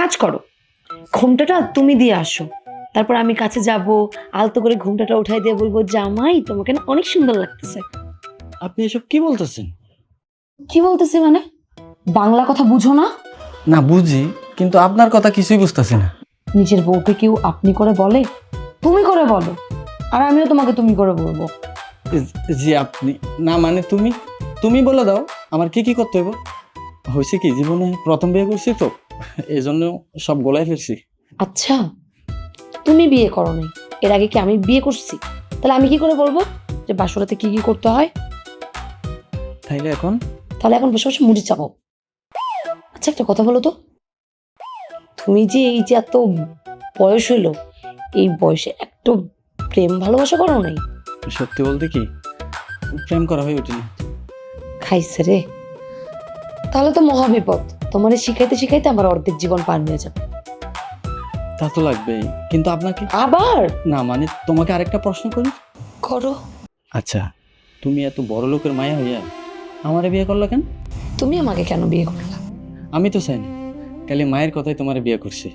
কাজ করো, ঘোমটাটা তুমি দিয়ে আসো, তারপর আমি কাছে যাব, আলতো করে ঘোমটাটা উঠাই দিয়ে বলবো, জামাই তোমাকে না অনেক সুন্দর লাগতেছে। আপনি এসব কি বলতেছেন? কি বলতেছি মানে? বাংলা কথা বুঝো না? না বুঝি, কিন্তু আপনার কথা কিছুই বুঝতেছি না। নিজের বউকে কেউ আপনি করে বলে? তুমি করে বলো, আর আমিও তোমাকে তুমি করে বলবো। জি আপনি না, মানে তুমি তুমি বলে দাও আমার কি কি করতে হবে। হয়েছে কি, জীবনে প্রথম বিয়ে করছি তো, এই জন্য সব গোলায় ফেলছি। আচ্ছা, তুমি বিয়ে করো নাই, এর আগে কি আমি বিয়ে করছি? তাহলে আমি কি করে বলবো যে বাসরাতে কি কি করতে হয়? তাইলে এখন তাহলে এখন বসে বসে মুড়ি চাপাও। আচ্ছা, একটা কথা বলো তো, তুমি যে এই যে এত বয়স হইলো, এই বয়সে একটু প্রেম ভালোবাসা করো নাই? সত্যি বলতে কি, প্রেম করা হয়ে ওঠেনি। খাইছে রে, তাহলে তো মহাবিপদ। তোমার শিখাইতে শিখাইতে আমার অর্ধেক জীবন পার হয়ে যাবে। তা তো লাগবেই, কিন্তু আপনাকে আবার না, মানে তোমাকে আরেকটা প্রশ্ন করি। করো। আচ্ছা, তুমি এত বড় লোকের মায়া হইয়া আমারে বিয়ে করলা কেন? তুমি আমাকে কেন বিয়ে করলা? আমি তো চাইনি, খালি মায়ের কথাই তোমারে বিয়ে করছি।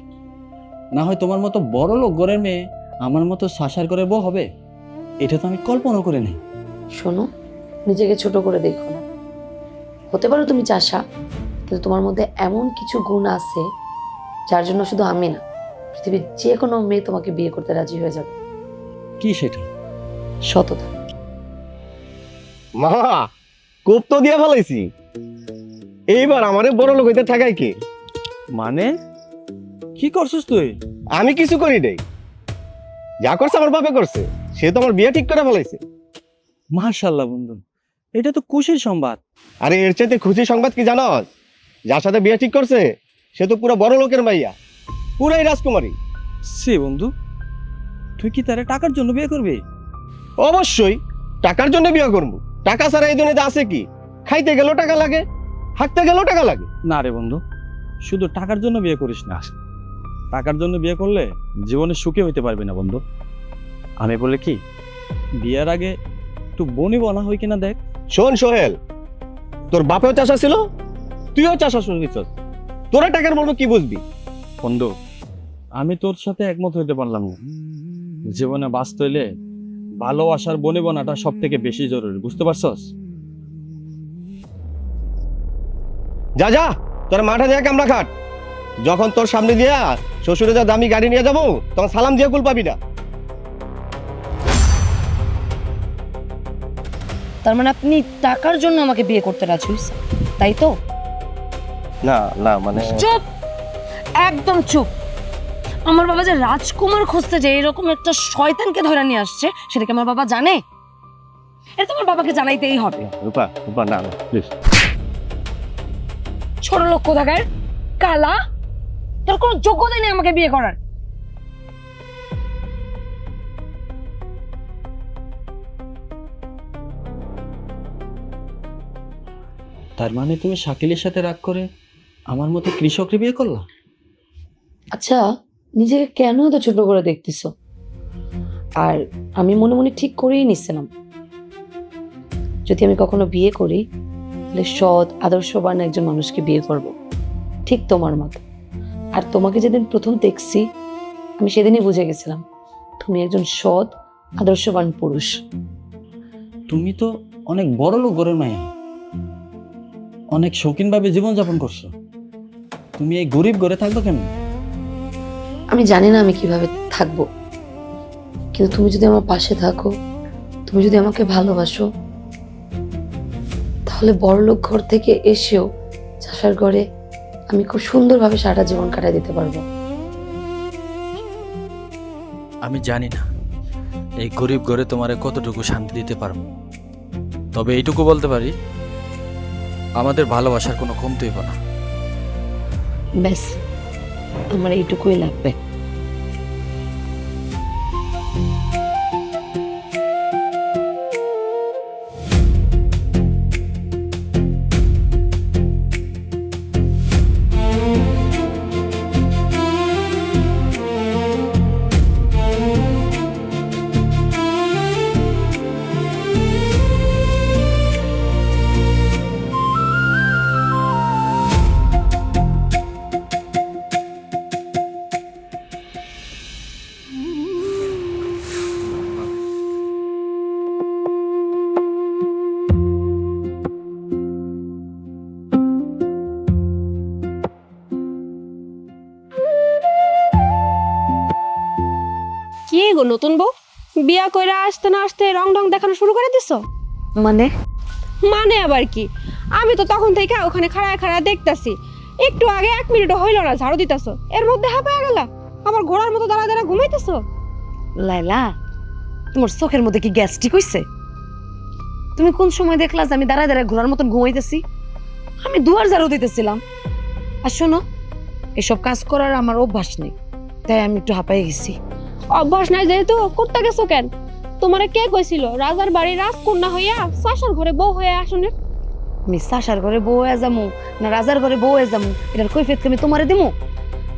না হয় তোমার মতো বড় লোক ঘরের মেয়ে আমার মতো শাসার করে বউ হবে, এটা তো আমি কল্পনা করে নেই। শোনো, নিজেকে ছোট করে দেখো না। হতে পারো তুমি চাষা, কিন্তু তোমার মধ্যে এমন কিছু গুণ আছে যার জন্য শুধু আমি না, পৃথিবীর যে কোনো মেয়ে তোমাকে বিয়ে করতে রাজি হয়ে যাবে। কি সেটা? সততা। মা, কোপ তো দিয়া ফেলাইছি। এইবার আমারে বড় লোক হইতে ঠেকাই কে? মানে কি করছিস তুই? আমি কিছু করি নাই, যা করছে আমার বাপে করছে। সে তো আমার বিয়ে ঠিক করে ফেলাইছে। মাশাআল্লাহ বন্ধু, এটা তো খুশির সংবাদ। আরে এর চাইতে খুশি সংবাদ কি জানোস? যার সাথে বিয়ে ঠিক করছে সে তো পুরো বড় লোকের মাইয়া, পুরাই রাজকুমারী। সে বন্ধু, তুই কি তারে টাকার জন্য বিয়ে করবি? অবশ্যই টাকার জন্য বিয়ে করবো। টাকা ছাড়া এই দুনিয়াতে আছে কি? খাইতে গেলেও টাকা লাগে, হাঁটতে গেলেও টাকা লাগে। না রে বন্ধু, শুধু টাকার জন্য বিয়ে করিস না। টাকার জন্য বিয়ে করলে জীবনে সুখী হইতে পারবি না বন্ধু। আমি বলে কি, বিয়ের আগে একটু বনি বনা হই কিনা দেখ। শোন সোহেল, তোর বাপেও চাষা ছিল, তুইও চাষা শুরু দিচ্ছ। তোরা টাকার বলবো কি বুঝবি? বন্ধু, আমি তোর সাথে একমত হইতে পারলাম না। জীবনে বাঁচতে হইলে ভালোবাসার বনি বনাটা সব থেকে বেশি জরুরি, বুঝতে পারছস? যা যা, তোর মাঠে দিয়ে কামড়া খাট। যখন তোর সামনে দিয়া শ্বশুরে যা দামি গাড়ি নিয়ে যাবো, তখন সালাম দিয়ে কুল পাবি না। তার মানে আপনি টাকার জন্য আমাকে বিয়ে করতে রাজি হয়েছেন, তাই তো? না না, মানে চুপ, একদম চুপ। আমার বাবা যে রাজকুমার খুঁজতে যে এরকম একটা শয়তানকে ধরে নিয়ে আসছে, সেটা কি আমার বাবা জানে? এটা তো আমার বাবাকে জানাইতেই হবে। রূপা রূপা, না না প্লিজ। ছোট লোক কোথাকার, কালা, তোর কোনো যোগ্যতা নেই আমাকে বিয়ে করার। তার মানে তুমি শাকিলের সাথে রাগ করে আমার মতো কৃষককে বিয়ে করলা? আচ্ছা, নিজেকে কেন এত ছোট করে দেখতেছ? আর আমি মনে মনে ঠিক করেই নিছিলাম, যদি আমি কখনো বিয়ে করি তাহলে সৎ আদর্শবান একজন মানুষকে বিয়ে করব, ঠিক তোমার মতো। আর তোমাকে যেদিন প্রথম দেখছি, আমি সেদিনই বুঝে গেছিলাম তুমি একজন সৎ আদর্শবান পুরুষ। তুমি তো অনেক বড় লোক ঘরের মায়া, অনেক শৌখিনভাবে জীবনযাপন করছো। তুমি এই গরিব ঘরে থাকবে কেন? আমি জানি না আমি কিভাবে থাকবো, কিন্তু তুমি যদি আমার পাশে থাকো, তুমি যদি আমাকে ভালোবাসো, তাহলে বড়লোক ঘর থেকে এসেও চাষার ঘরে আমি খুব সুন্দরভাবে সারাটা জীবন কাটাই দিতে পারবো। আমি জানি না এই গরিব ঘরে তোমারে কতটুকু শান্তি দিতে পারবো, তবে এইটুকু বলতে পারি, আমাদের ভালোবাসার কোনো কমতি হইব না। ব্যাস, আমার এইটুকুই লাগবে। কি গো নতুন বউ, বিয়া কইরা আসতে না আসতে রং ঢং দেখানো শুরু করে দিছো? মানে মানে আবার কি, আমি তো তখন থেকে ওখানে খাড়ায় খাড়ায় দেখতাছি, একটু আগে 1 মিনিটও হইল না ঝাড়ু দিতাছো, এর মধ্যে হাঁপায় গেলা, আবার ঘোড়ার মতো দাঁড়া দাঁড়া ঘুমাইতেছো। লাইলা, তোমার চোখের মধ্যে কি গ্যাস্ট্রিক হইছে? তুমি কোন সময় দেখলা যে আমি দাঁড়ায় দাঁড়ায় ঘোড়ার মতন ঘুমাইতেছি? আমি দুয়ার ঝাড়ু দিতেছিলাম। আর শোনো, এসব কাজ করার আমার অভ্যাস নেই, তাই আমি একটু হাঁপাই গেছি। অভ্যাস নাই যেহেতু করতে গেছো কেন? তোমারে কে কইছিল রাজার বাড়ি রাজকন্যা হইয়া শাশুর ঘরে বউ হয়ে আসনে? আমি সাশার ঘরে বউ হয়ে যামু না রাজার ঘরে বউ হয়ে যামু, এটার কৈফিয়ত আমি তোমারে দিমু?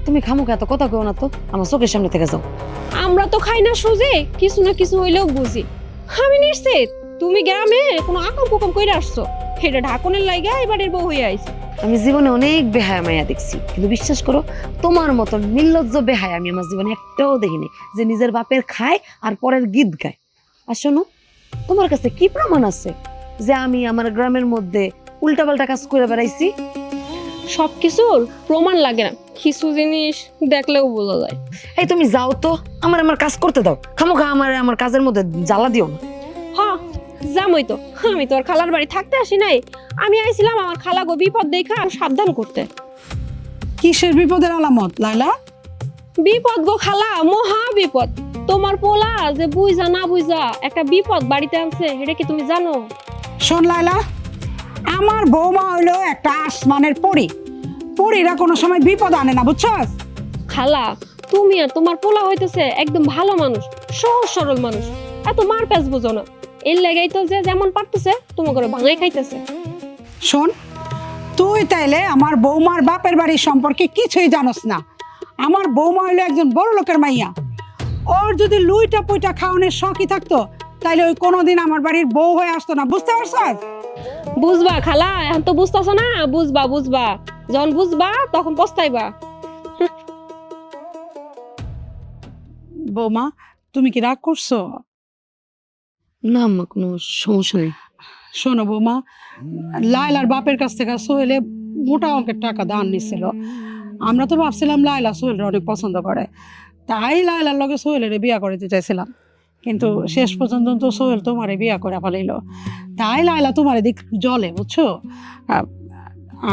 তুমি খামুখা এত কথা কও না তো, আমার চোখের সামনে থেকে যাও। আমরা তো খাই না সুজে, কিছু না কিছু হইলেও বুঝি। আমি নিশ্চিত তুমি গ্রামে কোনো আকাম কুকাম কইরা আসছো, এটা ঢাকনের লাইগা এবারের বউ হইয়া আইছে। আমি জীবনে অনেক বেহায়া মাইয়া দেখছি, কিন্তু বিশ্বাস করো, তোমার মতন নির্লজ্জ বেহায়া আমি আমার জীবনে একটাও দেখিনি, যে নিজের বাপের খায় আর পরের গীত গায়। আর শোনো, তোমার কাছে কি প্রমাণ আছে যে আমি আমার গ্রামের মধ্যে উল্টাপাল্টা কাজ করে বেড়াইছি? সবকিছুর প্রমাণ লাগে না, কিছু জিনিস দেখলেও বোঝা যায়। এই তুমি যাও তো, আমার কাজ করতে দাও, খামোখা আমার কাজের মধ্যে জ্বালা দিও না। হ্যাঁ জামই তো, আমি তো আর খালার বাড়ি থাকতে আসি নাই, আমি আইছিলাম আমার খালা গো বিপদ দেখা সাবধান করতে। কিসের বিপদের আলামত লাইলা? বিপদ গো খালা, মহা বিপদ। তোমার পোলা যে বুঝা না বুঝা একটা বিপদ বাড়িতে আনছে, এটা কি তুমি জানো? শোন লাইলা, আমার বৌমা হইলো একটা আসমানের পরী, পরীরা কোনো সময় বিপদ আনে না, বুঝছস? খালা, তুমি আর তোমার পোলা হইতেছে একদম ভালো মানুষ, সহজ সরল মানুষ, এত মার প্যাচ বুঝো না। এর লেগেই তো যে যেমন পারতেছে তোমার করে ভাঙাই খাইতেছে। শোন, তুই তাইলে আমার বৌমার বাপের বাড়ির সম্পর্কে কিছুই জানোস না। আমার বৌমা হইলো একজন বড় লোকের মাইয়া, ওর যদি লুইটা পুইটা খাওয়ানোর শখই থাকতো তাইলে ওই কোনোদিন আমার বাড়ির বউ হয়ে আসতো না, বুঝতে পারছস? বুঝবা খালা, এখন তো বুঝতেছো না, বুঝবা বুঝবা, যখন বুঝবা তখন পস্তাইবা। বৌমা, তুমি কি রাগ করছো? না আম্মা, কোনো সমস্যা নেই। শোনো বৌমা, লায়লার বাপের কাছ থেকে সোহেলে মোটা অঙ্কের টাকা দান নিছিল। আমরা তো ভাবছিলাম লায়লা সোহেলের অনেক পছন্দ করে, তাই লায়লার লগে সোহেলের বিয়া করতে চাইছিলাম, কিন্তু শেষ পর্যন্ত তো সোহেল তোমারে বিয়া করে ফেলাইলো। তাই লায়লা তোমারে দিক জলে, বুঝছো?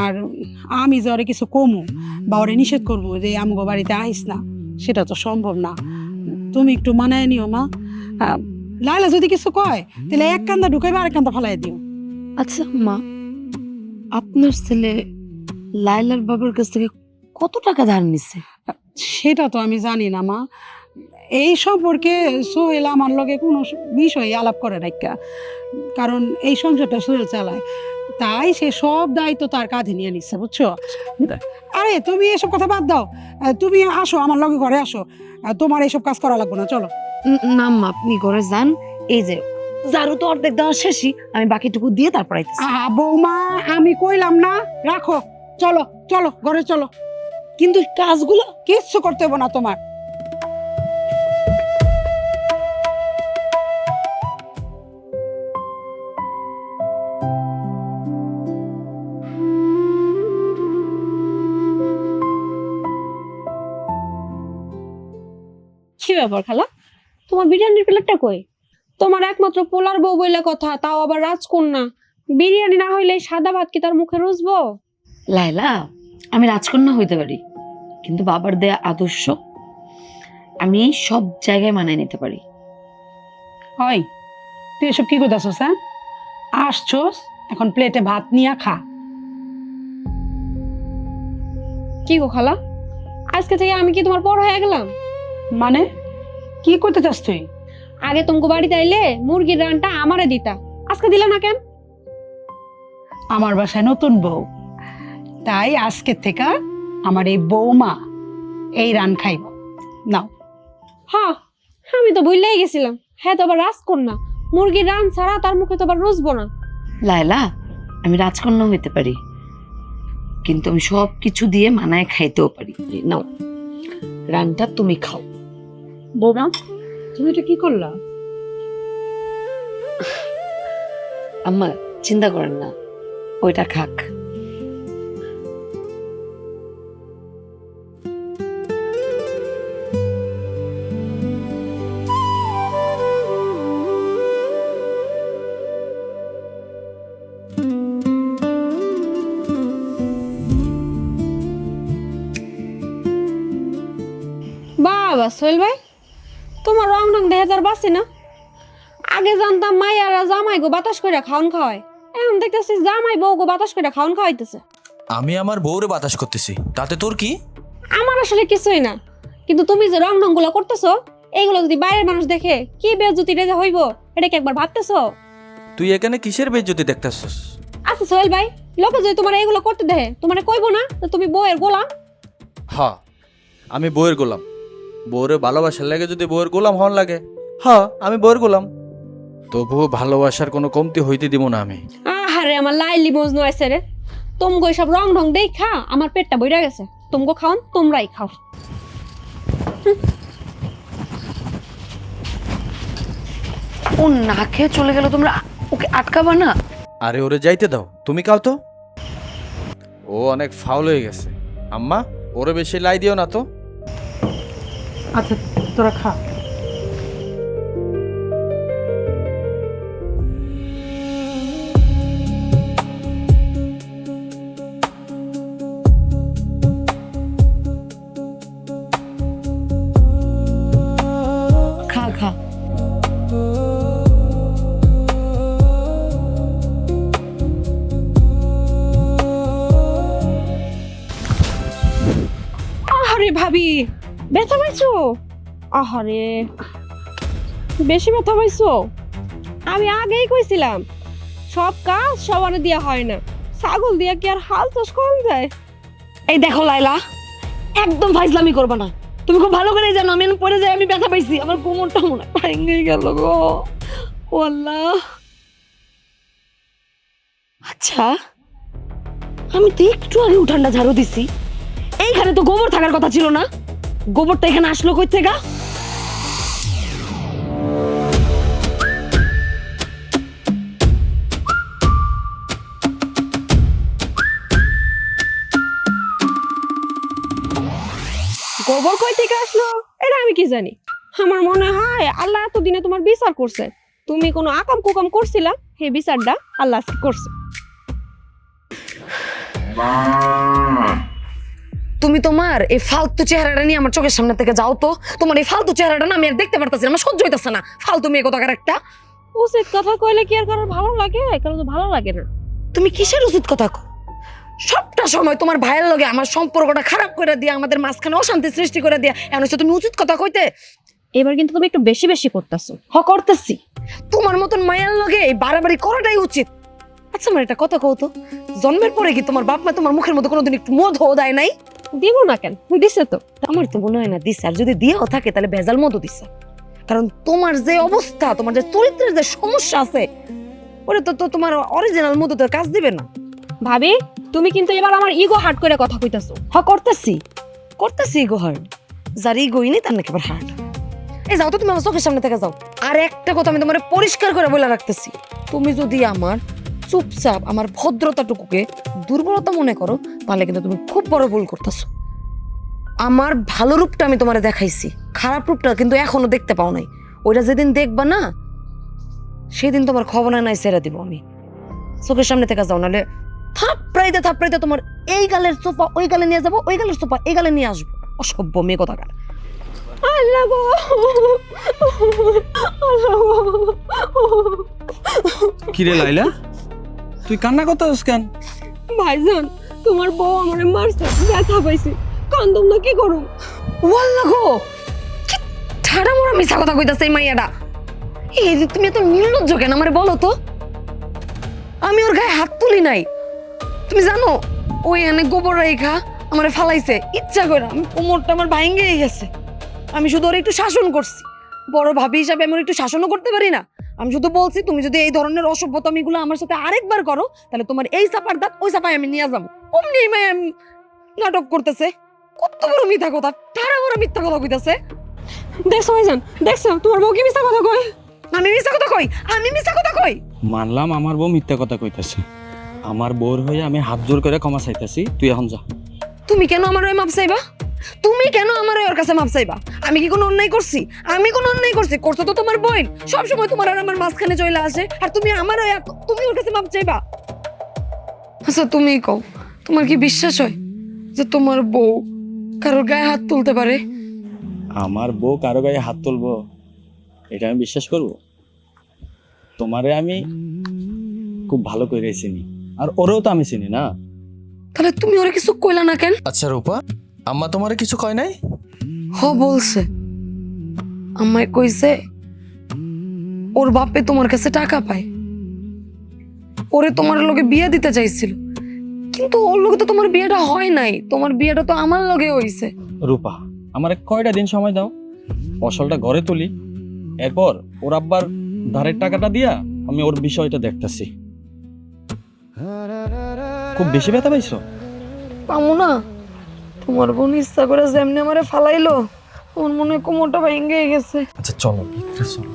আর আমি যে ওরে কিছু কমু বা ওরে নিষেধ করবো যে আমগো বাড়িতে আইস না, সেটা তো সম্ভব না। তুমি একটু মানায় নিও মা। লায়লা যদি কিছু কয় তাহলে এক কান্দা ঢুকাইবে আরেক কান্দা ফেলাই দিও। আচ্ছা মা, আপনার ছেলে লাইলার বাবার কাছ থেকে কত টাকা ধার নিছে? সেটা তো আমি জানি না মা, এই সম্পর্কে সোহেল আমার লগে কোনো বিষয়ে আলাপ করে না, কারণ এই সংসারটা সোহেল চালায়, তাই সে সব দায়িত্ব তার কাঁধে নিয়ে নিচ্ছে, বুঝছো? আরে তুমি এসব কথা বাদ দাও, তুমি আসো আমার লগে ঘরে আসো, তোমার এইসব কাজ করা লাগবে না, চলো। না আম্মা, আপনি ঘরে যান, এই যে ঝাড়ু তো অর্ধেক দেওয়া শেষই, আমি বাকিটুকু দিয়ে তারপর আইতেছি। বৌমা, আমি কইলাম না, রাখো, চলো চলো ঘরে চলো। কিন্তু কাজগুলো কিচ্ছু করতে হবে না তোমার। কি ব্যাপার খালা, তোমার বিরিয়ানির প্লেটটা কই? তোমার একমাত্র পোলার বউ বইলে কথা, তাও আবার রাজকন্যা, বিরিয়ানি না হইলে সাদা ভাত কি তার মুখে রুজবো? লাইলা, আমি রাজকন্যা হইতে পারি, কিন্তু বাবার দেয়া আদর্শ আমি সব জায়গায় মানায় নিতে পারি। ওই, তুই এসব কি করতেছস? হ্যাঁ, আসছোস, এখন প্লেটে ভাত নিয়ে খা। কি গো খালা, আজকে থেকে আমি কি তোমার পর হয়ে গেলাম? মানে কি করতে চাস তুই? আগে তোমাকে বাড়িতে আইলে মুরগির রানটা আমারে দিতা, আজকে দিলে না কেন? আমার বাসায় নতুন বউ, তাই আজকে থেকে আমার এই বৌমা এই রান খাইব। নাও। হ্যাঁ, আমি তো ভুললেই গেছিলাম, হ্যাঁ তো আবার রাজকন্যা, মুরগির রান ছাড়া তার মুখে তো আবার রুজবো না। লাইলা, আমি রাজকন্যা হইতে পারি, কিন্তু আমি সব কিছু দিয়ে মানায় খাইতেও পারি। নাও, রানটা তুমি খাও। বৌমা, তুমি এটা কি করলা? আম্মা চিন্তা করেন না, ওইটা খাক। আবার সোহেল ভাই, তোমার রং ঢং দেখে তার বাঁচি না। আগে জানতাম মাইয়ারা জামাই গো বাতাস করে খাওন খাওয়ায়, এখন দেখতেছি জামাই বউ গো বাতাস করে খাওন খাওয়াইতেছে। আমি আমার বউরে বাতাস করতেছি, তাতে তোর কি? আমার আসলে কিছুই না, কিন্তু তুমি যে রং ঢং গুলো করতেছো, এইগুলো যদি বাইরের মানুষ দেখে কি বেজ্জতি রেজা হইব, এটা কি একবার ভাবতেছো? তুই এখানে কিসের বেইজ্জতি দেখতাছস? আচ্ছা সোহেল ভাই, লোকে যদি তোমার এইগুলো করতে দেখে, তোমার কইবো না যে তুমি বউয়ের গোলাম? হ্যাঁ, আমি বউয়ের গোলাম। বউরে ভালোবাসার লাগে যদি বউয়ের গোলাম হন লাগে, হ্যাঁ আমি বউয়ের গোলাম। তবুও ভালোবাসার কোনো কমতি হইতে দিব না আমি। আহারে আমার লাইলি মজনু আছে রে, তোমগো সব রং ঢং দেখা আমার পেটটা বইরা গেছে। তোমগো খাওন, তোমরাই খাও। ও না খেয়ে চলে গেল, তোমরা ওকে আটকাবা না? আরে ওরে যাইতে দাও, তুমি কাও তো। ও অনেক ফাউল হয়ে গেছে। আম্মা, ওরে বেশি লাই দিও না তো। আচ্ছা তোরা খা। খা খা। আহারে ভাবি, ব্যথা পাইছো? আহারে বেশি ব্যথা পাইছো? আমি আগেই কইছিলাম সব কাজ সবার দিয়া হয় না, ছাগল দিয়া কি আর হাল চাষ করা যায়? এই দেখো লাইলা, একদম ফাইজলামি করবা না। তুমি খুব ভালো করে জানো আমি পরে যাই, আমি ব্যথা পাইছি, আমার কোমরটা মনে হয় ভেঙে গেল গো। ও আল্লাহ। আচ্ছা, আমি তো একটু আগে উঠানটা ঝাড়ু দিছি, এইখানে তো গোবর থাকার কথা ছিল না। গোবরটা এখানে আসলো কই থেকে? গোবর কই থেকে আসলো এটা আমি কি জানি। আমার মনে হয় আল্লাহ এতদিনে তোমার বিচার করছে। তুমি কোনো আকাম কুকাম করছিলা, সেই বিচারটা আল্লাহ আজকে করছে। তুমি তোমার এই ফালতু চেহারাটা নিয়ে আমার চোখের সামনে থেকে যাও তো। তোমার এই ফালতু চেহারাটা না আমি আর দেখতে পারতেছি না, আমার সহ্য হইতেছে না। ফালতু মেয়ে কোথাকার একটা। উচিত কথা কইলে কি আর কারোর ভালো লাগে? কারো তো ভালো লাগে না। তুমি কিসের উচিত কথা কও? সবটা সময় তোমার ভাইয়ের লগে আমার সম্পর্কটা খারাপ করে দিয়া, আমাদের মাঝখানে অশান্তি সৃষ্টি করে দিয়া, এখন হচ্ছে তুমি উচিত কথা কইতে। এবার কিন্তু তুমি একটু বেশি বেশি করতেছো। করতেছি। তোমার মতন মায়ের লগে এই বাড়াবাড়ি করাটাই উচিত। আচ্ছা আমার একটা কথা কও তো, জন্মের পরে কি তোমার বাপ মা তোমার মুখের মধ্যে কোনোদিন একটু মধু দেয় নাই? দিব না কেন, দিছে তো। আমার তো মনে হয় না দিছে, আর যদি দিয়েও থাকে তাহলে ভেজাল মধু দিছে। কারণ তোমার যে অবস্থা, তোমার যে চরিত্রের যে সমস্যা আছে, ওটা তো তোমার অরিজিনাল মধু তো কাজ দিবে না। ভাবি, তুমি কিন্তু এবার আমার ইগো হার্ট করে কথা কইতাছো। করতেছি ইগো হার্ট। যার ইগোই নেই তার নাকি আবার হার্ট। এই যাও তো, তুমি আমার চোখের সামনে থেকে যাও। আর একটা কথা আমি তোমার পরিষ্কার করে বলে রাখতেছি, তুমি যদি আমার চুপচাপ আমার ভদ্রতাটুকুকে দুর্বলতা মনে করো, তাহলে কিন্তু তুমি খুব বড় ভুল করতেছো। আমার ভালো রূপটা আমি তোমারে দেখাইছি, খারাপ রূপটা কিন্তু এখনো দেখতে পাও নাই। ওইটা যেদিন দেখবা না, সেদিন তোমার খবর নাই ছেড়ে দিব আমি। চোখের সামনে থেকে যাও, নাহলে থাপড়াইতে তোমার এই গালের সোপা ওই গালে নিয়ে যাবো, ওই গালের সোপা এই গালে নিয়ে আসবো। অসভ্য মেয়ে কোথাকার। আল্লাহ গো, আল্লাহ গো। কিরে লাইলা, তুই কান্না করতেছিস কেন? ভাইজান, তোমার বউ আমারে মারছে, ব্যথা পাইছি, কান্দম না কি করুম? ওয়াল্লাহ গো, কি ঠাড়া মোড়া মিছা কথা কইতাছে এই মাইয়াটা। এই যে তুমি এত নির্লজ্জ কেন আমারে বলো তো? আমি ওর গায়ে হাত তুলি নাই। তুমি জানো ওই এনে গোবর রেখা আমারে ফালাইছে ইচ্ছা করে। আমি কোমরটা আমার ভাঙেই গেছে। আমি শুধু ওর একটু শাসন করছি, বড় ভাবি হিসাবে আমি ওর একটু শাসনও করতে পারি না। আমি শুধু বলছি তুমি যদি এই ধরনের অসভ্যতামিগুলো আমার সাথে আরেকবার করো, তাহলে তোমার এই চাপার দাঁত ওই চাপায় আমি নিয়ে যাবো। অমনি এই মাইয়া নাটক করতেছে। কত বড় মিথ্যা কথা, ঠাড়া বড় মিথ্যা কথা কইতাছে। দেখছো ভাইজান, দেখছো তোমার বউ কি মিথ্যা কথা কয়? আমি মিথ্যা কথা কই? আমি মিথ্যা কথা কই? মানলাম আমার বউ মিথ্যা কথা কইতাছে। আমার বউর হয়ে আমি হাত জোর করে ক্ষমা চাইতাছি, তুই এখন যা। তুমি কেন আমার ওই মাপ চাইবা? তুমি কেন আমার ওর কাছে মাপ চাইবা? আমি কি কোনো অন্যায় করছি? আমি কোনো অন্যায় করছি? করছো তো তোমার বোন। সব সময় তোমার আর আমার মাঝখানে চলে আসে, আর তুমি আমার তুমি ওর কাছে মাপ চাইবা? আচ্ছা তুমি কও, তোমার কি বিশ্বাস হয় যে তোমার বউ কারোর গায়ে হাত তুলতে পারে? আমার বউ কারো গায়ে হাত তুলবো এটা আমি বিশ্বাস করব? তোমারে আমি খুব ভালো করে চিনি, আর ওরেও তো আমি চিনি না। তাহলে তুমি ওরা কিছু কইলা না কেন? আচ্ছা রূপা, আম্মা তোমারে কিছু কয় নাই? বলছে, আমায় কইছে ওর বাপে তোমার কাছে টাকা পায়, ওরে তোমার লগে বিয়ে দিতে চাইছিল, কিন্তু ওর লগে তো তোমার বিয়েটা হয় নাই, তোমার বিয়েটা তো আমার লগে হইছে। রূপা, আমার কয়টা দিন সময় দাও, ফসলটা ঘরে তুলি, এরপর ওর আব্বার ধারের টাকাটা দিয়া আমি ওর বিষয়টা দেখতেছি। খুব বেশি ব্যথা পাইছো? পামু না, তোমার বোন ইচ্ছা করে যেমনি আমারে ফালাইলো, আমার মনে হয় কোমরটা ভেঙে গেছে। আচ্ছা চলো ভিতরে চলো।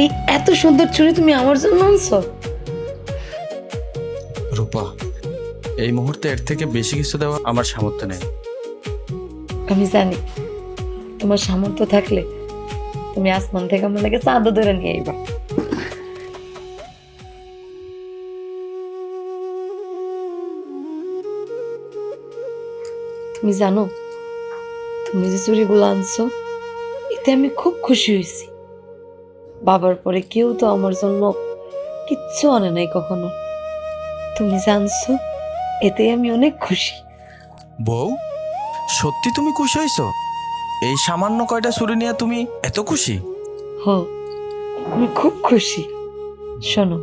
এই এত সুন্দর চুড়ি তুমি আমার জন্য আনছো? রূপা, এই মুহূর্তে এর থেকে বেশি কিছু দেওয়া আমার সামর্থ্য নেই। আমি জানি তোমার সামর্থ্য থাকলে তুমি আসমান থেকে আমার লাগে চাঁদও ধরে নিয়ে আইবা। তুমি জানো, তুমি যে চুড়িগুলো আনছো এতে আমি খুব খুশি হয়েছি। বাবার পরে কেউ তো আমার জন্য কিচ্ছু আনে নাই কখনো, তুমি জানছো এতে আমি অনেক খুশি। বউ, সত্যি তুমি খুশি হয়েছো? এই সামান্য কয়টা চুরি নিয়ে তুমি এত খুশি? আমি খুব খুশি। শোনো,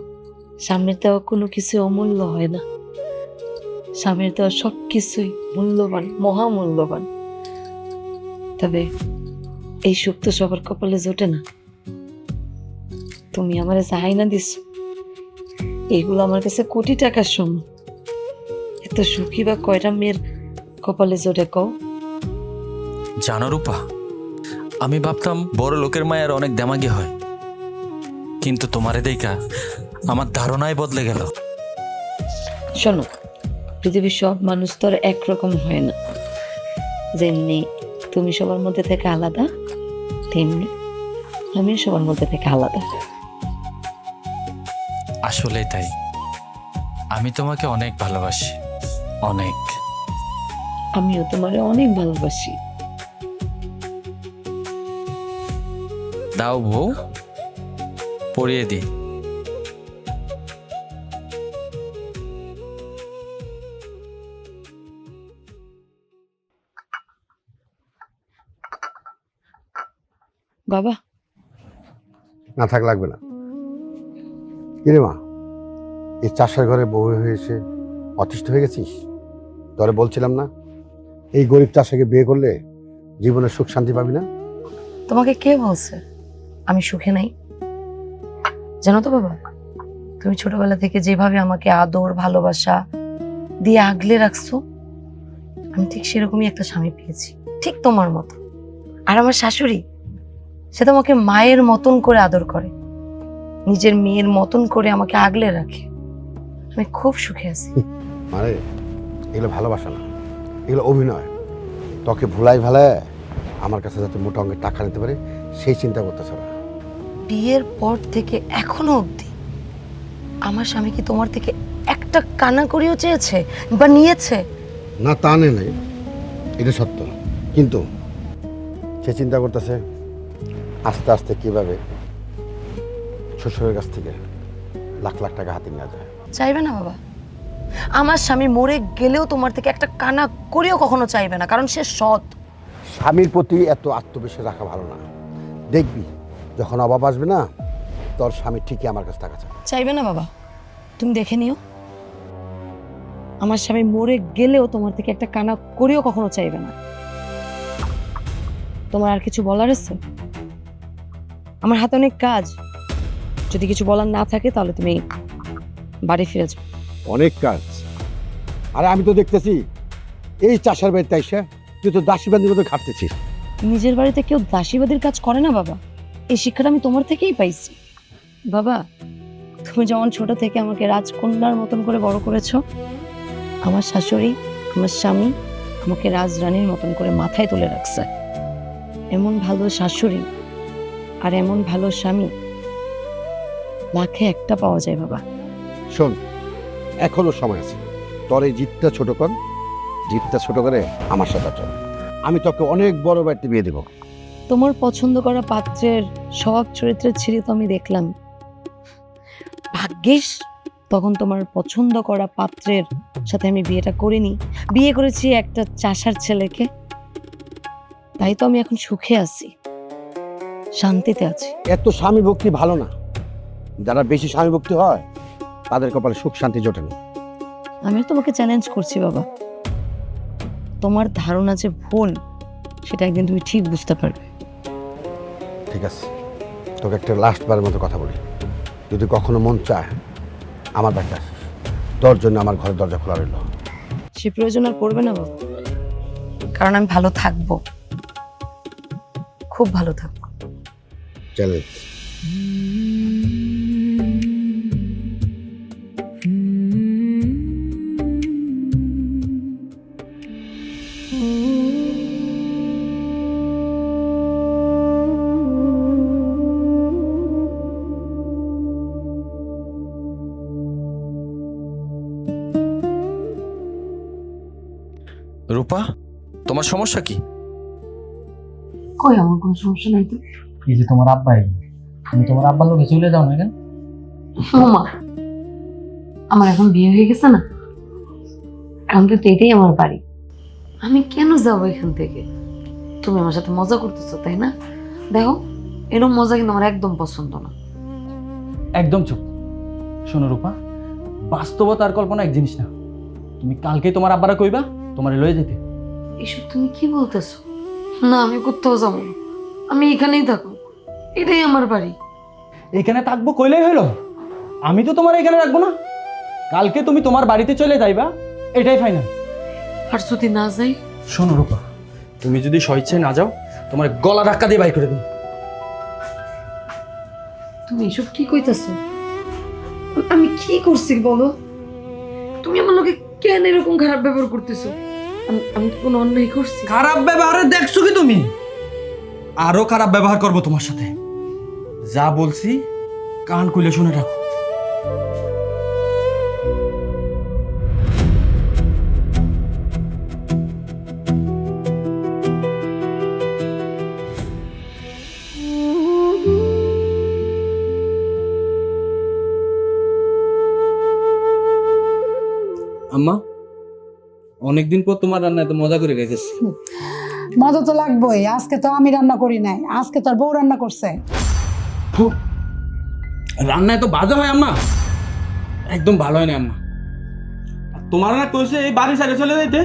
সামনের দেওয়া কোনো কিছু অমূল্য হয় না, সামনের দেওয়া সব কিছুই মূল্যবান, মহামূল্যবান। তবে এই সুখ তো সবার কপালে জোটে না। তুমি আমারে চাহাইনা দিস, এইগুলো আমার কাছে কোটি টাকার সমান। এত সুখী বা কয়টা মেয়ের কপালে জোটে কও? জানো রূপা, আমি ভাবতাম বড় লোকের মায়ের অনেক দেমাগি হয়, কিন্তু তোমারে দেখা আমার ধারণাই বদলে গেল। শোনো, পৃথিবীর সব মানুষ তো আর একরকম হয় না। যেমনি তুমি সবার মধ্যে থেকে আলাদা, তেমনি আমিও সবার মধ্যে থেকে আলাদা। আসলেই তাই, আমি তোমাকে অনেক ভালোবাসি, অনেক। আমিও তোমারে অনেক ভালোবাসি। দাও বউ, পরিয়ে দি। বাবা, না থাক লাগবে না। কিরে মা, এই চাষার ঘরে বউ হয়েছে অতিষ্ঠ হয়ে গেছিস? তোরে বলছিলাম না এই গরিব চাষাকে বিয়ে করলে জীবনে সুখ শান্তি পাবি না? তোমাকে কে বলছে আমি সুখে নাই? জানো তো বাবা, তুমি ছোটবেলা থেকে যেভাবে আমাকে আদর ভালোবাসা দিয়ে আগলে রাখছো, আমি ঠিক সেরকমই একটা স্বামী পেয়েছি, ঠিক তোমার মতো। আর আমার শাশুড়ি, সে তোমাকে মায়ের মতন করে আদর করে, নিজের মেয়ের মতন করে আমাকে আগলে রাখে। আমি খুব সুখে আছি। মানে এগুলো ভালোবাসা না, এগুলো অভিনয়। তোকে ভুলাই ভালায় আমার কাছে যাতে মোটা অঙ্কের টাকা নিতে পারে সেই চিন্তা করতেছে না। বিয়ের পর থেকে এখনো অবধি আমার স্বামী কি তোমার থেকে একটা কানা করিও চেয়েছে বা নিয়েছে? না, তা নেই, এটা সত্য, কিন্তু সে চিন্তা করতেছে আস্তে আস্তে কিভাবে শ্বশুরের কাছ থেকে লাখ লাখ টাকা হাতে নেওয়া যায়। চাইবে না বাবা, আমার স্বামী মরে গেলেও তোমার থেকে একটা কানা করিও কখনো চাইবে না, কারণ সে সৎ। স্বামীর প্রতি এত আত্মবিশ্বাস রাখা ভালো না। দেখবি যখন অভাব আসবে না, তোর স্বামী ঠিকই আমার কাছে টাকা চায়। চাইবে না বাবা, তুমি দেখে নিও, আমার স্বামী মরে গেলেও তোমার থেকে একটা কানা করিও কখনো চাইবে না। তোমার আর কিছু বলার আছে? আমার হাতে অনেক কাজ, যদি কিছু বলার না থাকে তাহলে তুমি বাড়ি ফিরে যাও। অনেক কাজ। আরে আমি তো দেখতেছি এই চাষার বাড়িতে এসে তুই তো দাসীবান্দির মতো খাটতেছিস। নিজের বাড়িতে কেউ দাসীবাদীর কাজ করে না বাবা, এই শিক্ষাটা আমি তোমার থেকেই পাইছি। বাবা, তুমি যেমন ছোট থেকে আমাকে রাজকন্যার মতন করে বড় করেছো, আমার শাশুড়ি, আমার স্বামী আমাকে রাজরানীর মতন করে মাথায় তুলে রাখছে। এমন ভালো শাশুড়ি আর এমন ভালো স্বামী লাখে একটা পাওয়া যায় বাবা। শোন, এখনো সময় আছে। তোর এই জিতটা ছোট কর, জিতটা ছোট করে আমার সাথে চল। আমি তোকে অনেক বড় বাড়িতে বিয়ে দেবো। তোমার পছন্দ করা পাত্রের স্বভাব চরিত্রের ছিঁড়ে তো আমি দেখলাম। ভাগ্যিস তখন তোমার পছন্দ করা পাত্রের সাথে আমি বিয়েটা করিনি, বিয়ে করেছি একটা চাষার ছেলেকে। তাই তো আমি এখন সুখে আছি, শান্তিতে আছি। এত স্বামী ভক্তি ভালো না। যারা বেশি স্বামী ভক্তি হয় তাদের কপালে সুখ শান্তি জোটে না। আমি তোমাকে চ্যালেঞ্জ করছি বাবা, তোমার ধারণা যে ভুল সেটা একদিন তুমি ঠিক বুঝতে পারবে। ঠিক আছে, তোকে একটা লাস্ট বারের মতো কথা বলি। যদি কখনো মন চায় আমার বাড়িতে আসিস, তোর জন্য আমার ঘরের দরজা খোলা রইল। সে প্রয়োজন আর পড়বে না বাবা, কারণ আমি ভালো থাকবো, খুব ভালো থাকবো। চ্যালেঞ্জ। রূপা, তোমার সমস্যা কি? কই আমার কোনো সমস্যা নাই তো। এই যে তোমার আব্বাই, তুমি তোমার আব্বার লোকে চলে যাও না কেন? মা, আমার এখন বিয়ে হয়ে গেছে না, এখন কিন্তু এটাই আমার বাড়ি। আমি কেন যাবো এখান থেকে? তুমি আমার সাথে মজা করতেছো তাই না? দেখো, এরকম মজা কিন্তু আমার একদম পছন্দ না। একদম চুপ। শোনো রূপা, বাস্তবতা আর কল্পনা এক জিনিস না। তুমি কালকেই তোমার আব্বারা কইবা তোমারে লয়ে যেতে। এসব তুমি কি বলতেছো? না, আমি কোথাও যাবো না, আমি এখানেই থাকবো, এটাই আমার বাড়ি। এখানে থাকবো কইলেই হলো? আমি তো তোমার এখানে রাখবো না। কালকে তুমি তোমার বাড়িতে চলে যাইবা, এটাই ফাইনাল। আর যদি না যাই? শোনো রূপা, তুমি যদি স্বেচ্ছায় না যাও, তোমার গলা ধাক্কা দিয়ে বাই করে দিন। তুমি এসব কি কইতেছো? আমি কি করছি বলো? তুমি আমার লোকে কেন এরকম খারাপ ব্যবহার করতেছো? আমি কি কোনো অন্যায় করছি? খারাপ ব্যবহারে দেখছো কি তুমি? আরো খারাপ ব্যবহার করবো তোমার সাথে। যা বলছি কান খুলে শুনে রাখো। আম্মা, অনেকদিন পর তোমার রান্না এত মজা করে রেখেছি। মজা তো লাগবেই। আজকে তো আমি রান্না করি নাই, আজকে তোর বউ রান্না করছে। রান্না এত বাজে হয় আম্মা? একদম ভালো হয় না আম্মা। আর তোমার না কইছে এই বাড়ি ছেড়ে চলে যাইতে,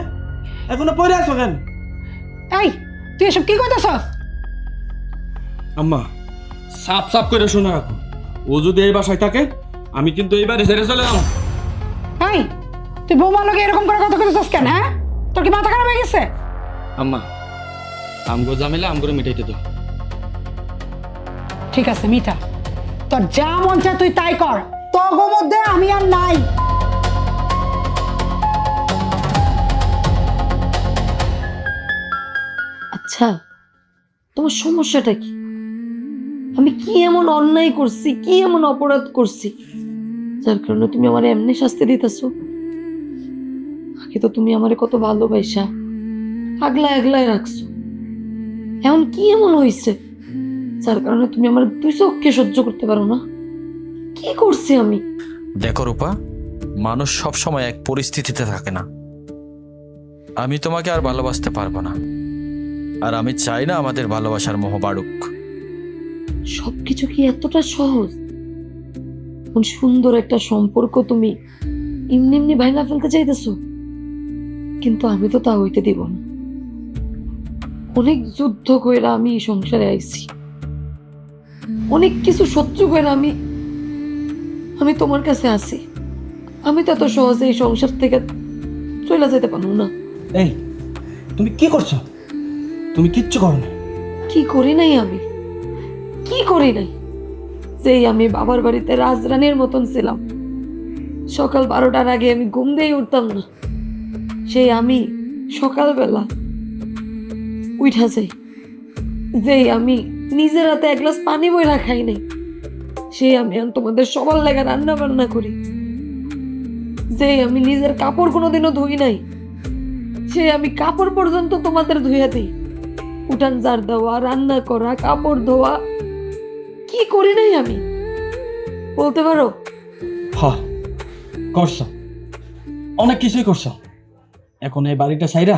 এখনো পড়ে আছো কেন? এই, তুই এসব কি কইতেছস? আম্মা, সাপ সাপ করে শুনে রাখো, ও যদি এই বাসায় থাকে আমি কিন্তু এই বাড়ি ছেড়ে চলে যাবো। এই, তুই বৌমার লোকে এরকম করে কথা কইতেছস কেন? হ্যাঁ, তোর কি মাথা খারাপ হয়ে গেছে? আম্মা, আমগো ঝামেলা আমগো মিটাইতে দাও। ঠিক আছে মিঠা, তোর যা মন চায় তুই তাই কর, তোর মধ্যে আমি আর নাই। আচ্ছা, তোমার সমস্যাটা কি? আমি কি এমন অন্যায় করছি, কি এমন অপরাধ করছি যার কারণে তুমি আমার এমনি শাস্তি দিতেছো? আগে তো তুমি আমারে কত ভালোবাসা আগলায় রাখছো, এখন কি এমন হয়েছে যার কারণে তুমি আমার দুই চোখকে সহ্য করতে পারো না? কি করছি আমি? দেখো রূপা, মানুষ সব সময় এক পরিস্থিতিতে থাকে না। আমি তোমাকে আর ভালোবাসতে পারবো না, আর আমি চাই না আমাদের ভালোবাসার মোহ বাড়ুক। সবকিছু কি এতটা সহজ? কোন সুন্দর একটা সম্পর্ক তুমি এমনি এমনি ভাঙা ফেলতে চাইতেছো? কিন্তু আমি তো তা হইতে দিব না। অনেক যুদ্ধ কইরা আমি এই সংসারে আইছি, অনেক কিছু সহ্য কইরা আমি তোমার কাছে আছি। আমি তো এত সহজে এই সংসার থেকে চলে যেতে পারবো না। এই, তুমি কি করছো? তুমি কিচ্ছু করো না। কি করি নাই আমি? কি করি নাই? সেই আমি বাবার বাড়িতে রাজরানীর মতন ছিলাম, সকাল 12টার আগে আমি ঘুম দিয়ে উঠতাম না। সেই আমি সকালবেলা উঠা যাই, যেই আমি নিজের হাতে এক গ্লাস পানি বইরা খাই নাই, সেই আমি এখন তোমাদের সবার লেগে রান্না বান্না করি। যেই আমি নিজের কাপড় কোনোদিনও ধুই নাই, সেই আমি কাপড় পর্যন্ত তোমাদের ধুইয়া দিই। উঠান ঝাড় দেওয়া, রান্না করা, কাপড় ধোয়া, কি করি নাই আমি বলতে পারো? হ করছ, অনেক কিছুই করছ। এখন এই বাড়িটা সাইরা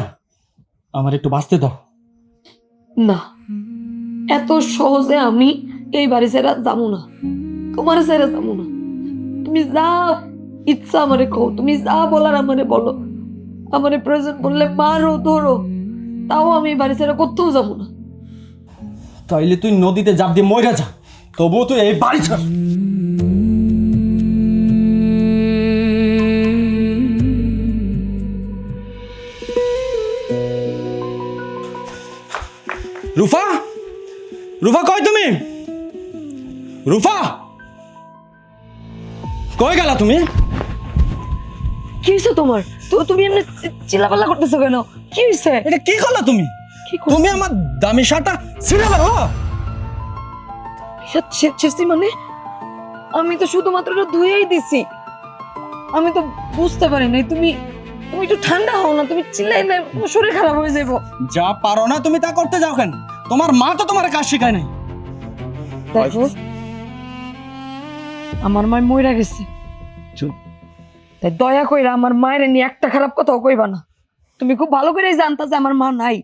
আমার একটু বাঁচতে দাও। না, এত সহজে আমি এই বাড়ি ছেড়ে যাবো না, তোমার ছেড়ে যাবো না। তুমি যা ইচ্ছা আমারে কও, তুমি যা বলার আমারে বলো, আমারে প্রয়োজন বললে মারো ধরো, তাও আমি এই বাড়ি ছেড়ে কোথাও যাবো না। তাইলে তুই নদীতে জাপ দিয়ে মইরা যা, তবুও তুই এই বাড়ি ছাড়। রুফা, রুফা কই তুমি? রুফা কই গেলা তুমি? কি হয়েছে তোমার? তো তুমি এমনি চিল্লাপাল্লা করতেছো কেন? কি হয়েছে? এটা কি করলা তুমি? কি করছো? তুমি আমার দামি শার্টটা ছিঁড়ে ফেলো। ছেঁচি মানে? আমি তো শুধুমাত্র এটা ধুয়েই দিছি, আমি তো বুঝতে পারি নাই। তুমি তুমি একটু ঠান্ডা হও না, তুমি চিল্লাইলে শরীর খারাপ হয়ে যাবো। যা পারো না তুমি তা করতে যাও কেন? তোমার মা তো তোমার কাজ শেখায় নাই। দেখো, আমার মা মইরা গেছে, তাই দয়া কইরা আমার মায়ের নিয়ে একটা খারাপ কথাও কইবা না। তুমি খুব ভালো করেই জানতা যে আমার মা নাই,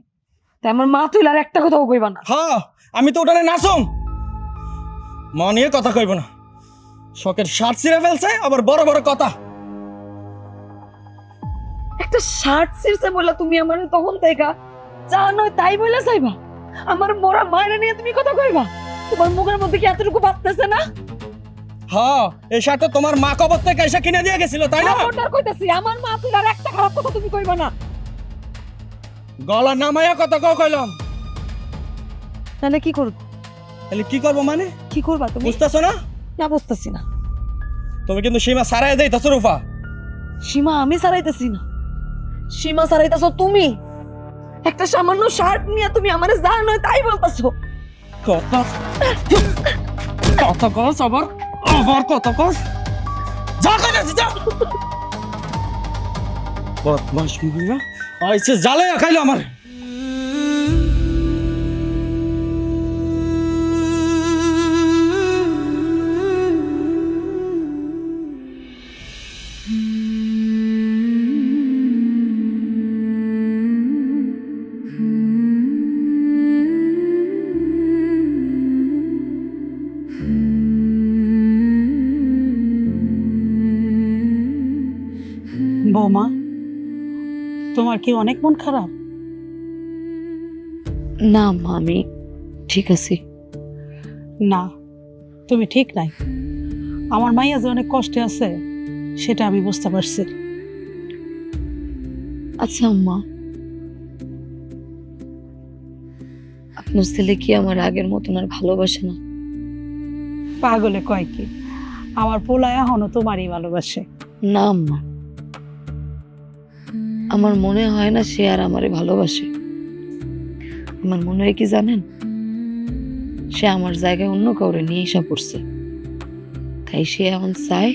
তাই আমার মা তুই আর একটা কথাও কইবা না। হ্যাঁ, আমি তো ওটানে নাচম, মা নিয়ে কথা কইব না। শখের শার্ট ছিঁড়ে ফেলছে, আবার বড় বড় কথা। একটা শার্ট ছিঁড়ছে বলে তুমি আমার তখন থেকে যা নয় তাই বলে চাইবা? আমার মরা মায়ের নিয়ে তুমি কথা কইবা? তোমার মুখের মধ্যে কি এতটুকু বাঁচতেছে না? হ্যাঁ, এই শার্টটা তোমার মা কবর থেকে এসে কিনে দিয়ে গেছিল, তাই না? খবরদার কইতাছি, আমার মা তুই আর একটা খারাপ কথা তুমি কইবা না। গলা নামাইয়া কথা কইলাম। তাহলে কি করব? তাহলে কি করবো মানে? কি করবা তুমি? বুঝতেছো না? না, বুঝতেছি না। তুমি কিন্তু সীমা সারাই দেইতাছো রূপা। সীমা আমি সারাইতেছি না, সীমা সারাইতেছো তুমি। একটা সামান্য শার্ট নিয়ে তুমি আমারে যা নয় তাই বলতেছো। কথা কথা কস, আবার আবার কথা কস। যা কইতাছি যা। বদমাশ মুগিরা আইছে জ্বালায়া খাইলো আমার। বৌমা, তোমার কি অনেক মন খারাপ? না মা, আমি ঠিক আছি। না, তুমি ঠিক নাই। আমার মাইয়া যে অনেক কষ্টে আছে সেটা আমি বুঝতে পারছি। আচ্ছা আম্মা, আপনার ছেলে কি আমার আগের মতন আর ভালোবাসে না? পাগলে কয় কি, আমার পোলা এখনো তোমারই ভালোবাসে। না আম্মা, আমার মনে হয় না সে আর আমারে ভালোবাসে। আমার মনে হয় কি জানেন, সে আমার জায়গায় অন্য কাউরে নিয়ে এসে পড়ছে, তাই সে এখন চায়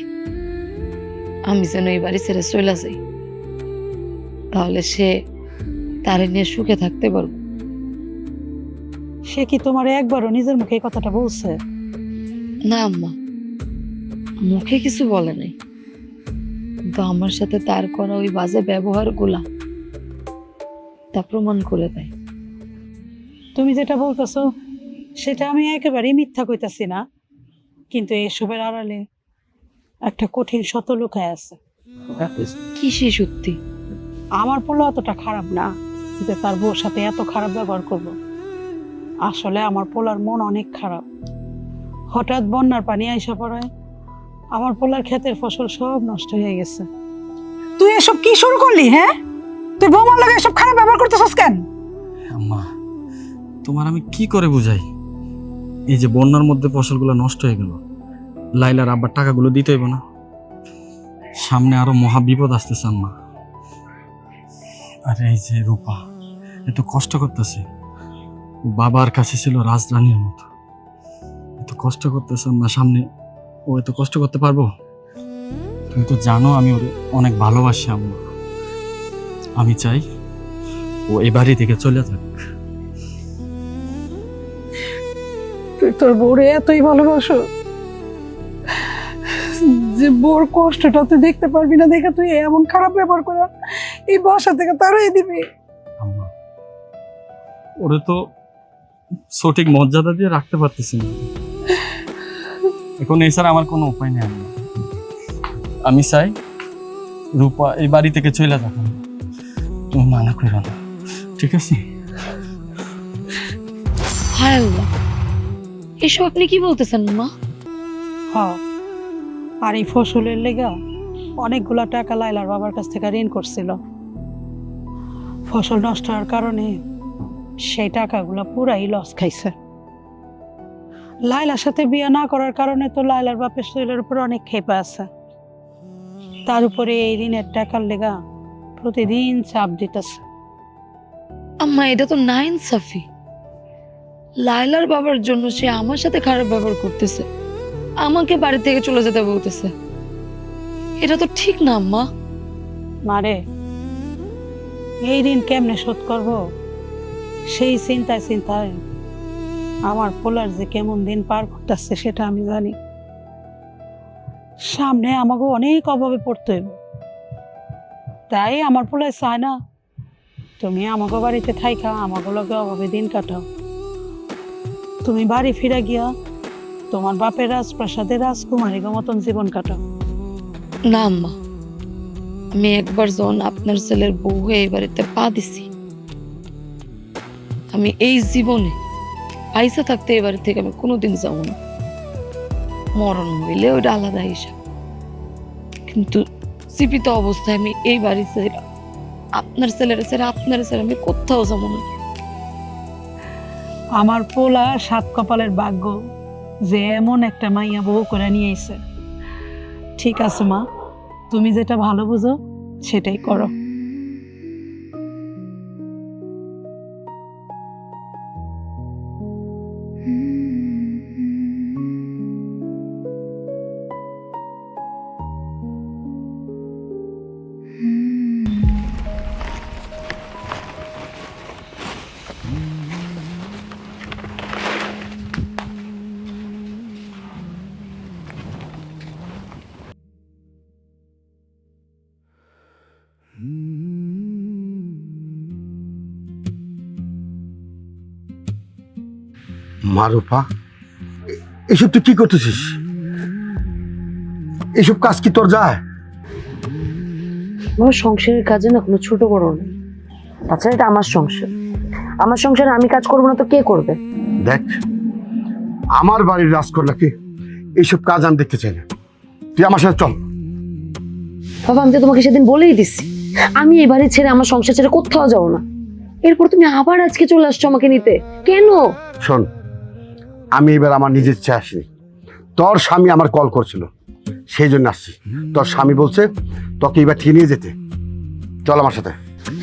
আমি যেন এই বাড়ি ছেড়ে চলে যাই, তাহলে সে তারে নিয়ে সুখে থাকতে পারবো। সে কি তোমার একবারও নিজের মুখে এই কথাটা বলছে? না আম্মা, মুখে কিছু বলে নাই, কিন্তু আমার সাথে তার করা ওই বাজে ব্যবহারগুলা তা প্রমাণ করে দেয়। তুমি যেটা বলতেছো সেটা আমি একেবারেই মিথ্যা কইতাছি না, কিন্তু এসবের আড়ালে একটা কঠিন সত্য লুকায় আছে। কি সে সত্যি? আমার পোলা অতটা খারাপ না যে তার বউর সাথে এত খারাপ ব্যবহার করব। আসলে আমার পোলার মন অনেক খারাপ। হঠাৎ বন্যার পানি আইসা পড়ায় আমার পোলার ক্ষেতের ফসল সব নষ্ট হয়ে গেছে। তুই এসব কি শুরু করলি? হ্যাঁ, তুই বৌমার লাগে এসব খারাপ ব্যবহার করতেছস কেন? আম্মা, তোমার আমি কি করে বুঝাই? এই যে বন্যার মধ্যে ফসলগুলো নষ্ট হয়ে গেল, লাইলার আব্বার টাকাগুলো দিতে হইব না। সামনে আরো মহা বিপদ আসতেছে আম্মা। আরে এই যে রূপা এত কষ্ট করতেছে, বাবার কাছে ছিল রাজরানীর মতো, এত কষ্ট করতেছে আম্মা, সামনে ও এত কষ্ট করতে পারবো? তুমি তো জানো আমি ওর অনেক ভালোবাসি আম্মা। আমি চাই ও এই বাড়ি থেকে চলে যাক। তুই তোর বউরে এতই ভালোবাসো যে বউর কষ্টটা তুই দেখতে পারবি না দেখে তুই এমন খারাপ ব্যবহার করে এই বাসা থেকে তাড়িয়ে দিবি? আম্মা ওরে তো সঠিক মর্যাদা দিয়ে রাখতে পারতেছি না, এখন এছাড়া আমার কোনো উপায় নেই আম্মা। আমি চাই রূপা এই বাড়ি থেকে চলে যাক, তুমি মানা করো না, ঠিক আছে? হায় আল্লাহ, এসব আপনি কি বলতেছেন মা? হ্যাঁ, আর এই ফসলের লেগা অনেকগুলা টাকা লাইলার বাবার কাছ থেকে ঋণ করছিল। ফসল নষ্ট হওয়ার কারণে সেই টাকাগুলো পুরাই লস খাইছে। লাইলার সাথে বিয়ে না করার কারণে তো লাইলার বাপের শরীরের উপর অনেক খেপা আছে, তার উপরে এই ঋণের টাকার লেগা প্রতিদিন চাপ দিতেছে। আম্মা, এটা তো না ইনসাফি। লায়লার বাবার জন্য সে আমার সাথে খারাপ ব্যবহার করতেছে, আমাকে বাড়ি থেকে চলে যেতে বলতেছে। এটা তো ঠিক না আম্মা। মারে, এই ঋণ কেমনে শোধ করব সেই চিন্তায় চিন্তায় আমার পোলার যে কেমন দিন পার করতেছে সেটা আমি জানি। সামনে আমাকে অনেক অভাবে পড়তে হইব, তাই আমার পোলায় চায় না তুমি আমাকে বাড়িতে থাইকা আমাকে লগে অভাবে দিন কাটাও। তুমি বাড়ি ফিরে গিয়া তোমার বাপের রাজপ্রাসাদে রাজকুমারী মতন জীবন কাটাও। না আম্মা, আমি একবার যখন আপনার ছেলের বউ হয়ে এই বাড়িতে পা দিছি, আমি এই জীবনে আইসা থাকতে এই বাড়ি থেকে আমি কোনোদিন যাবো না। মরণ হইলে ওইটা আলাদা হিসাব, কিন্তু জীবিত অবস্থায় আমি এই বাড়ি ছেড়ে আপনার ছেলের ছেড়ে আপনার ছেড়ে আমি কোথাও যাবো না। আমার পোলা সাত কপালের ভাগ্য যে এমন একটা মাইয়া বউ করে নিয়ে এসে। ঠিক আছে মা, তুমি যেটা ভালো বুঝো সেটাই করো। মা রূপা, এসব তুই কি করতেছিস? এসব কাজ কি তোর যায়? আমার সংসারের কাজে না কোনো ছোট বড় নেই। তাছাড়া এটা আমার সংসার, আমার সংসারে আমি কাজ করবো না তো কে করবে? দেখ, আমার বাড়ির রাজকন্যাকে এইসব কাজ আমি দেখতে চাই না। তুই আমার সাথে চল। বাবা, আমি তো তোমাকে সেদিন বলেই দিছি আমি এই বাড়ি ছেড়ে আমার সংসার ছেড়ে কোথাও যাবো না। এরপর তুমি আবার আজকে চলে আসছো আমাকে নিতে কেন? শোন, আমি এবার আমার নিজের ইচ্ছা আসিনি, তোর স্বামী আমার কল করছিল সেই জন্য আসছি। তোর স্বামী বলছে তোকে এবার ঠিক নিয়ে যেতে। চল আমার সাথে।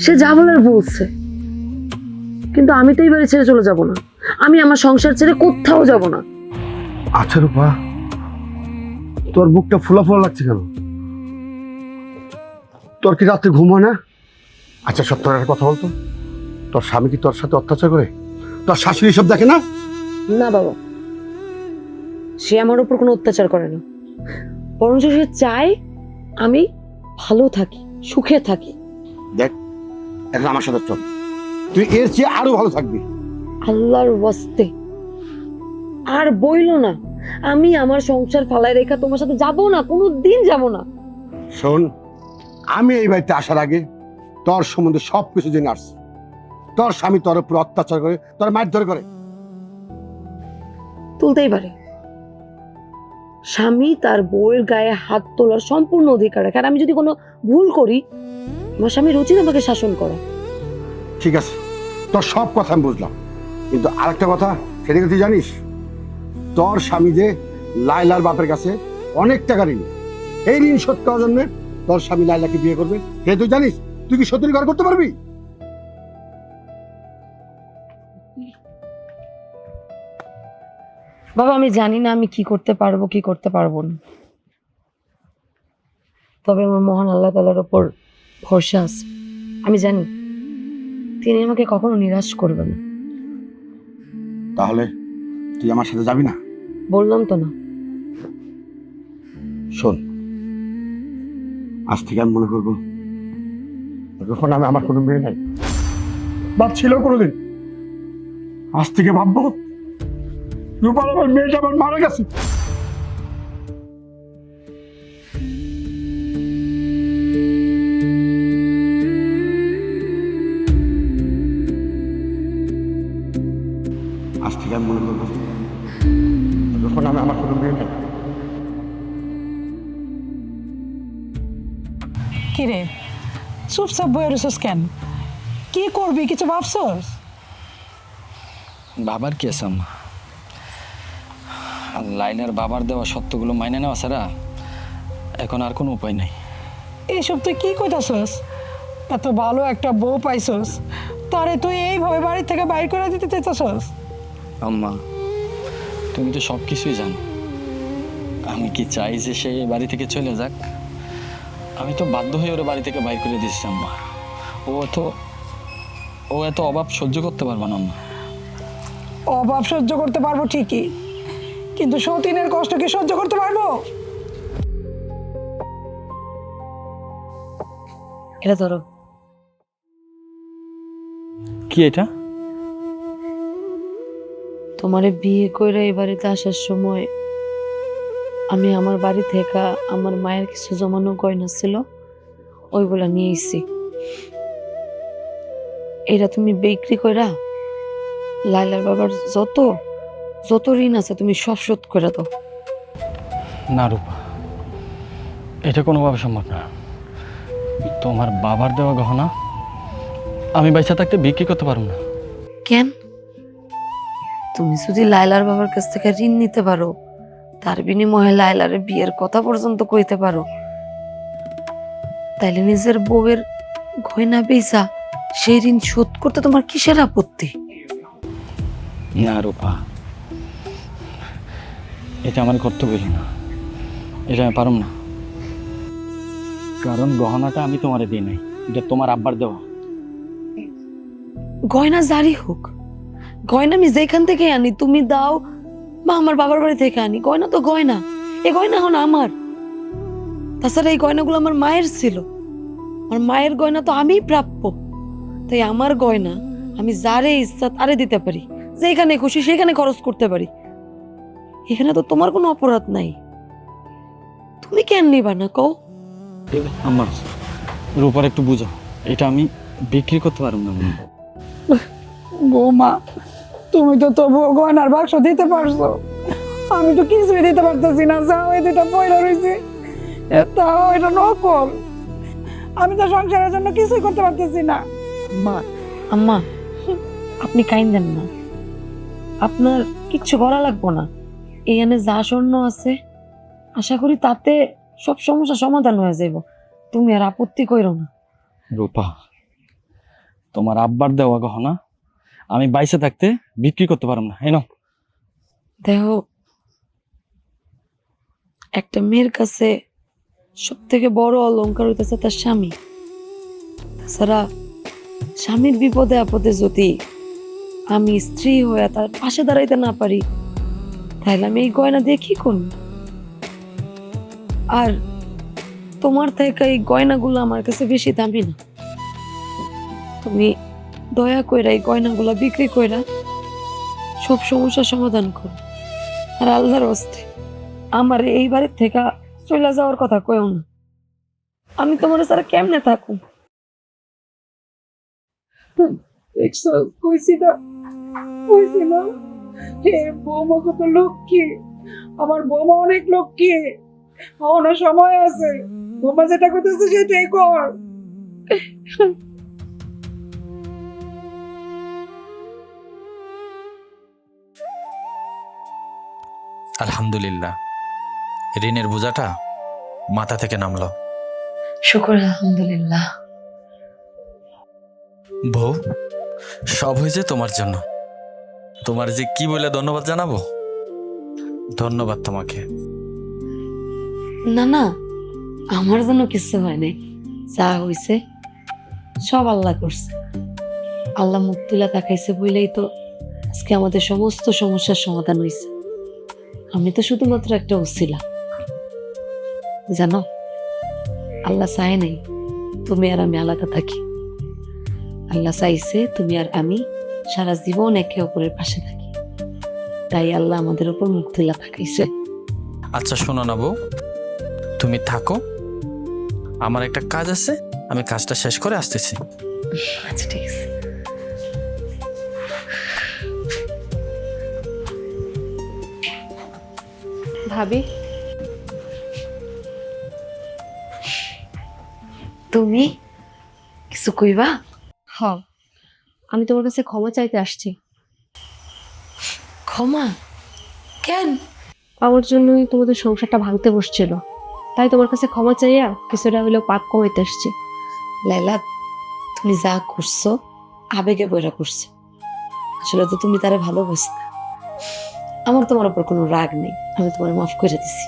সে যা বলার বলছে, কিন্তু আমি তো এই বাড়ি ছেড়ে চলে যাব না। আমি আমার সংসার ছেড়ে কোথাও যাব না। আচ্ছা রূপা, তোর বুকটা ফোলা ফোলা লাগছে কেন? তোর কি রাতে ঘুম হয় না? আচ্ছা সত্য একটা কথা বলতো, তোর স্বামী কি তোর সাথে অত্যাচার করে? তোর শাশুড়ি সব দেখে না? না বাবা, সে আমার উপর কোনো অত্যাচার করে না, বরঞ্চ সে চায় আমি ভালো থাকি, সুখে থাকি। দেখ, এখন আমার সাথে চল, তুই এর চেয়ে আরো ভালো থাকবি। আল্লাহর ওয়াস্তে আর বইলো না, আমি আমার সংসার ফালায় রেখা তোমার সাথে যাবো না, কোনো দিন যাবো না। শোন, আমি এই বাড়িতে আসার আগে তোর সম্বন্ধে সব কিছু জেনে আসছি। তোর স্বামী তোর উপর অত্যাচার করে, তোর মারধর করে। তুলতেই পারে, স্বামী তার বউয়ের গায়ে হাত তোলার সম্পূর্ণ অধিকার রাখে। আর আমি যদি কোনো ভুল করি, আমার স্বামীর উচিত আমাকে শাসন করা। ঠিক আছে, তোর সব কথা আমি বুঝলাম, কিন্তু আরেকটা কথা, সেটা কি তুই জানিস? তোর স্বামী যে লাইলার বাপের কাছে অনেক টাকা ঋণ। এই ঋণ শোধ করার জন্য তোর স্বামী লাইলাকে বিয়ে করবে। হে তুই জানিস তুই কি সত্যি ঘর করতে পারবি? বাবা আমি জানি না আমি কি করতে পারবো কি করতে পারবো না, তবে আমার মহান আল্লাহ তাআলার উপর ভরসা আছে। আমি জানি তিনি আমাকে কখনো নিরাশ করবে না। তাহলে তুই আমার সাথে যাবি না? বললাম তো না। শোন, আজ থেকে আমি মনে করবো যখন আমি আমার কোনো মেয়ে নাই, বাপ ছিল কোনোদিন, আজ থেকে ভাববো রূপার আমার মেয়েটা আমার মারা গেছে। আজ থেকে আমি মনে করবো যখন আমি আমার কোনো মেয়ে নাই। কিরে চুপচাপ বয়ে রয়েছিস কেন? কি করবি কিছু ভাবছস? বাবার কি আছে আম্মা? আর লাইলার বাবার দেওয়া সত্যগুলো মাইনে নেওয়া ছাড়া এখন আর কোনো উপায় নাই। এইসব তুই কি কইতাছস? এত ভালো একটা বউ পাইছস, তারে তুই এইভাবে বাড়ি থেকে বাইর করে দিতে চাইতাছস? আম্মা তুমি তো সব কিছুই জানো। আমি কি চাই যে সে এই বাড়ি থেকে চলে যাক? আমি তো বাধ্য হয়ে ওর বাড়ি থেকে বাইর করে দিচ্ছি আম্মা। ও এত অভাব সহ্য করতে পারবে না আম্মা। অভাব সহ্য করতে পারবো ঠিকই, কিন্তু সতীনের কষ্ট কি সহ্য করতে পারবো? এটা ধরো। কি এটা? তোমারে বিয়ে কইরা এই বাড়িতে আসার সময় আমি আমার বাড়ি থেকে আমার মায়ের কিছু জমানো গয়না ছিল ওইগুলা নিয়ে এসেছি। এটা তুমি বিক্রি কইরা লাইলার বাবার যত যত ঋণ আছে তুমি সব শোধ করে দাও। না রূপা, এটা কোনোভাবে সম্ভব না। তোমার বাবার দেওয়া গহনা আমি বাইসা থাকতে বিক্রি করতে পারবো না। কেন? তুমি যদি লাইলার বাবার কাছ থেকে ঋণ নিতে পারো, তার বিনিময়ে লাইলার বিয়ের কথা পর্যন্ত কইতে পারো, তাইলে নিজের বউয়ের গয়না বেচা সেই ঋণ শোধ করতে তোমার কিসের আপত্তি? না রূপা, এটা আমার কর্তব্য না, এটা আমি পারব না। কারণ গহনাটা আমি তোমারে দিই নাই, এটা তোমার আব্বার দেওয়া। গয়না জারি হোক, গয়না আমি যেখান থেকে আনি তুমি দাও বা আমার বাবার বাড়ি থেকে আনি, গয়না তো গয়না। এই গয়না এখন আমার। তাছাড়া এই গয়নাগুলো আমার মায়ের ছিল, আমার মায়ের গয়না তো আমিই প্রাপ্য। তাই আমার গয়না আমি যারে ইচ্ছা তারে দিতে পারি, যেখানে খুশি সেখানে খরচ করতে পারি। এখানে তো তোমার কোনো অপরাধ নাই, তুমি কেন নিবা না কও? আমার রূপার একটু বুঝো, এটা আমি বিক্রি করতে পারবো না। বৌমা, তুমি তো তবুও গয়নার বাক্স দিতে পারছো, আমি তো কিছুই দিতে পারতেছি না। যাও এই দুটা পয়লা রয়েছে, তাও এটা নকল। আমি তো সংসারের জন্য কিছুই করতে পারতেছি না। মা, আম্মা আপনি কাইন্দেন না, আপনার কিচ্ছু করা লাগবো না। এখানে যা স্বর্ণ আছে আশা করি তাতে সব সমস্যা সমাধান হয়ে যাইব। তুমি আর আপত্তি কইরো না। রূপা, তোমার আব্বার দেওয়া গহনা আমি বাইসে থাকতে বিক্রি করতে পারবো না। এই নাও। দেখো, একটা মেয়ের কাছে সব থেকে বড় অলংকার হইতেছে তার স্বামী। তাছাড়া স্বামীর বিপদে আপদে যদি আমি স্ত্রী হয়ে তার পাশে দাঁড়াইতে না পারি, তাহলে আমি এই গয়না দিয়ে কি করব? আর তোমার থেকে এই গয়নাগুলো আমার কাছে বেশি দামি না। তুমি দয়া কইরা এই গয়নাগুলো বিক্রি কইরা সব সমস্যার সমাধান করো। আর আল্লাহর হস্তে আমার এই বাড়ির থেকে চলে যাওয়ার কথা কইও না। আমি তোমার সারা কেমনে থাকুম? কইছি না হে বৌমা কত লক্ষ্মী, আমার বৌমা অনেক লক্ষ্মী। অনেক সময় আছে, বৌমা যেটা করতেছে সেটাই কর। আলহামদুলিল্লাহ, ঋণের বোঝাটা মাথা থেকে নামলো। শুকর আলহামদুলিল্লাহ। বউ, সব হয়েছে তোমার জন্য। তোমার যে কি বলে ধন্যবাদ জানাবো। ধন্যবাদ তোমাকে। না না, আমার জন্য কিছু হয় নাই। যা হয়েছে সব আল্লাহ করছে। আল্লাহ মুখ তুলা তাকাইছে বলেই তো আজকে আমাদের সমস্ত সমস্যার সমাধান হয়েছে। আমি তো শুধুমাত্র একটা ওসিলা। জানো, আল্লাহ চায় নাই তুমি আর আমি আলাদা থাকি। আল্লাহ চাইছে তুমি আর আমি সারা জীবন একে অপরের পাশে থাকি। তাই আল্লাহ আমাদের উপর মুখ তুলা তাকাইছে। আচ্ছা শোনো না বউ, তুমি থাকো, আমার একটা কাজ আছে, আমি কাজটা শেষ করে আসতেছি। আচ্ছা ঠিক আছে। ভাবি, তুমি কিছু কইবা? হ, আমি তোমার কাছে ক্ষমা চাইতে আসছি। ক্ষমা? কেন? আমার জন্যই তোমাদের সংসারটা ভাঙতে বসছিল, তাই তোমার কাছে ক্ষমা চাইয়া কিছুটা হলেও পাপ কমাইতে আসছি। লাইলা, তুমি যা করছো আবেগে বইরা করছো। আসলে তো তুমি তারে ভালোবাসতে। আমার তোমার উপর কোনো রাগ নেই, আমি তোমার মাফ করে দিছি।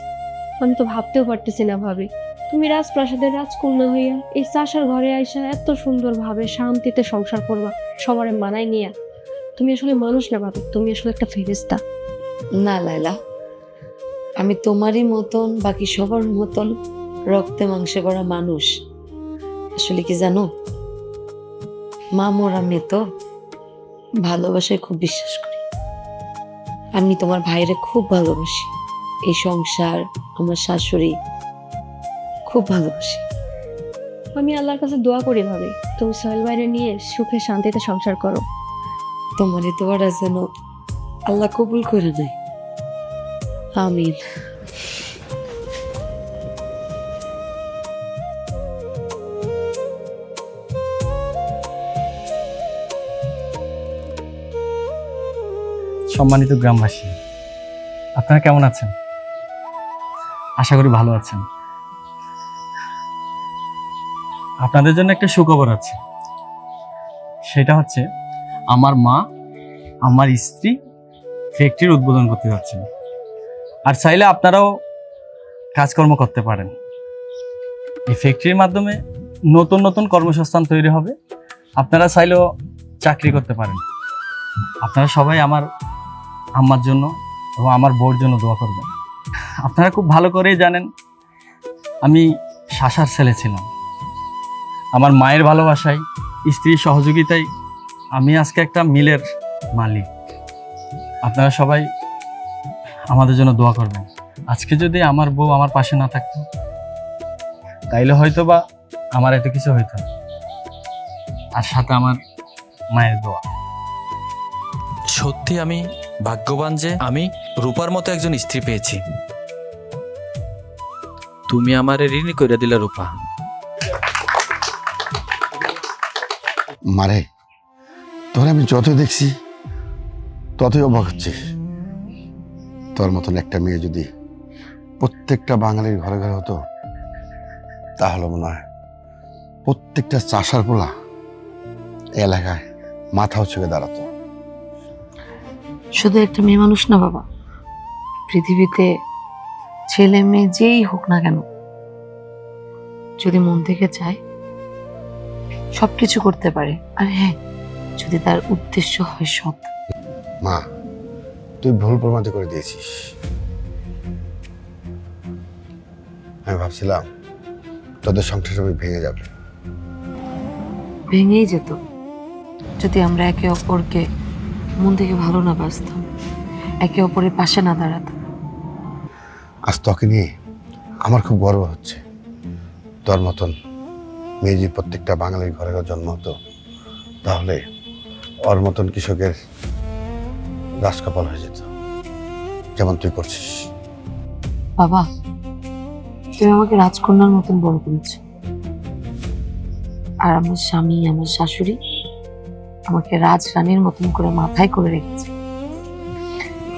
আমি তো ভাবতেও পারতেছি না ভাবি, তুমি রাজপ্রাসাদের রাজকন্যা হইয়া এই চাষার ঘরে আইসা এত সুন্দর ভাবে শান্তিতে সংসার করবা, সবারে মানায় নিয়া। তুমি আসলে মানুষ না ভাবি, তুমি আসলে একটা ফেরেশতা। না লাইলা, আমি তোমারই মতন বাকি সবার মতন রক্তে মাংসে গড়া মানুষ। আসলে কি জানো, মা মোর আমি তো ভালোবাসায় খুব বিশ্বাস করি। আমি তোমার ভাইরে খুব ভালোবাসি। এই সংসার, আমার শাশুড়ি খুব ভালোবাসি। আমি আল্লাহর কাছে দোয়া করি ভাবি, তুমি সোহেল বাইরে নিয়ে সুখে শান্তিতে সংসার করো। তোমার এই দোয়াটা যেন আল্লাহ কবুল করে নেয়। আমিন। সম্মানিত গ্রামবাসী, আপনারা কেমন আছেন? আশা করি ভালো আছেন। আপনাদের জন্য একটা সুখবর আছে। সেটা হচ্ছে আমার মা, আমার স্ত্রী ফ্যাক্টরির উদ্বোধন করতে যাচ্ছেন। আর চাইলে আপনারাও কাজকর্ম করতে পারেন। এই ফ্যাক্টরির মাধ্যমে নতুন নতুন কর্মসংস্থান তৈরি হবে। আপনারা চাইলেও চাকরি করতে পারেন। আপনারা সবাই আমার আম্মার জন্য এবং আমার বউর জন্য দোয়া করবেন। আপনারা খুব ভালো করেই জানেন আমি শাসার ছেলে ছিলাম। আমার মায়ের ভালোবাসায়, স্ত্রীর সহযোগিতায় আমি আজকে একটা মিলের মালিক। আপনারা সবাই আমাদের জন্য দোয়া করবেন। আজকে যদি আমার বউ আমার পাশে না থাকতো তাইলে হয়তো বা আমার এত কিছু হইতো না। আর সাথে আমার মায়ের দোয়া। সত্যি আমি ভাগ্যবান যে আমি রূপার মতো একজন স্ত্রী পেয়েছি। তুমি আমারে ঋণী কইরা দিলা রূপা। মারে, তোর আমি যত দেখছি ততই অবাক হচ্ছে। তোর মতন একটা মেয়ে যদি প্রত্যেকটা বাঙালির ঘরে ঘরে হতো, তাহলে মনে হয় প্রত্যেকটা চাষার পোলা এলাকায় মাথা উঁচুকে দাঁড়াতো। শুধু একটা মেয়ে মানুষ না বাবা, পৃথিবীতে ছেলে মেয়ে যেই হোক না কেন, যদি মন থেকে চায় সবকিছু করতে পারে। আর হ্যাঁ, যদি তার উদ্দেশ্য হয় সৎ। মা, তুই ভুল প্রমাণিত করে দিয়েছিস। আমি ভাবছিলাম তোদের সংসার সবাই ভেঙে যাবে। ভেঙেই যেত যদি আমরা একে অপরকে মন থেকে ভালো না বাসতাম, একে অপরের পাশে না দাঁড়াতাম। আজ তোকে নিয়ে আমার খুব গর্ব হচ্ছে। তোর মতন মেয়ে যদি প্রত্যেকটা বাঙালির ঘরে ঘরে জন্ম হতো, তাহলে ওর মতন কৃষকের রাজকপাল হয়ে যেত, যেমন তুই করছিস। বাবা, তুমি আমাকে রাজকন্যার মতন বড় করেছো। আর আমার স্বামী, আমার শাশুড়ি আমাকে রাজরানীর মতন করে মাথায় করে রেখেছে।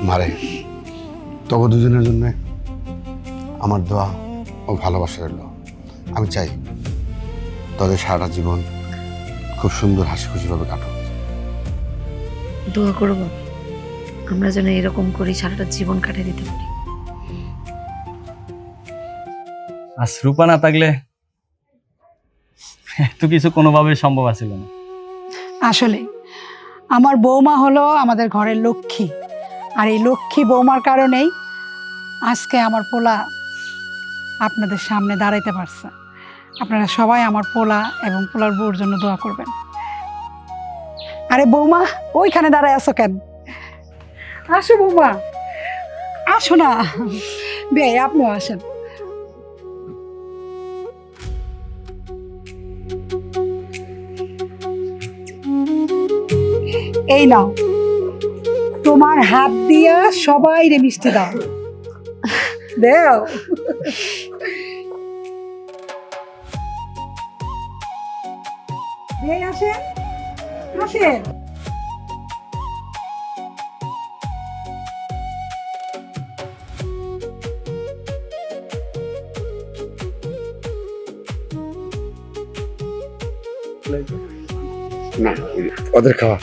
মারে, তবে দুজনের জন্য আমার দোয়া ও ভালোবাসা রইল। আমি চাই তোদের সারা জীবন খুব সুন্দর হাসি খুশিভাবে কাটো। দোয়া করব আমরা যেন এরকম করি সারাটা জীবন কাটিয়ে দিতে পারি। আর রূপা না থাকলে এত কিছু কোনোভাবে সম্ভব আছিল না। আসলে আমার বৌমা হলো আমাদের ঘরের লক্ষ্মী, আর এই লক্ষ্মী বৌমার কারণেই আজকে আমার পোলা আপনাদের সামনে দাঁড়াইতে পারছে। আপনারা সবাই আমার পোলা এবং পোলার বউর জন্য দোয়া করবেন। আরে বৌমা, ওইখানে দাঁড়ায় আছো কেন? আসো বৌমা, আসো না। বেয়াই, আপনিও আসেন। এই নাও, তোমার হাত দিয়া সবাই রে মিষ্টি দাও। দেও। এই আসেন, আসেন। না, ওদের খাওয়া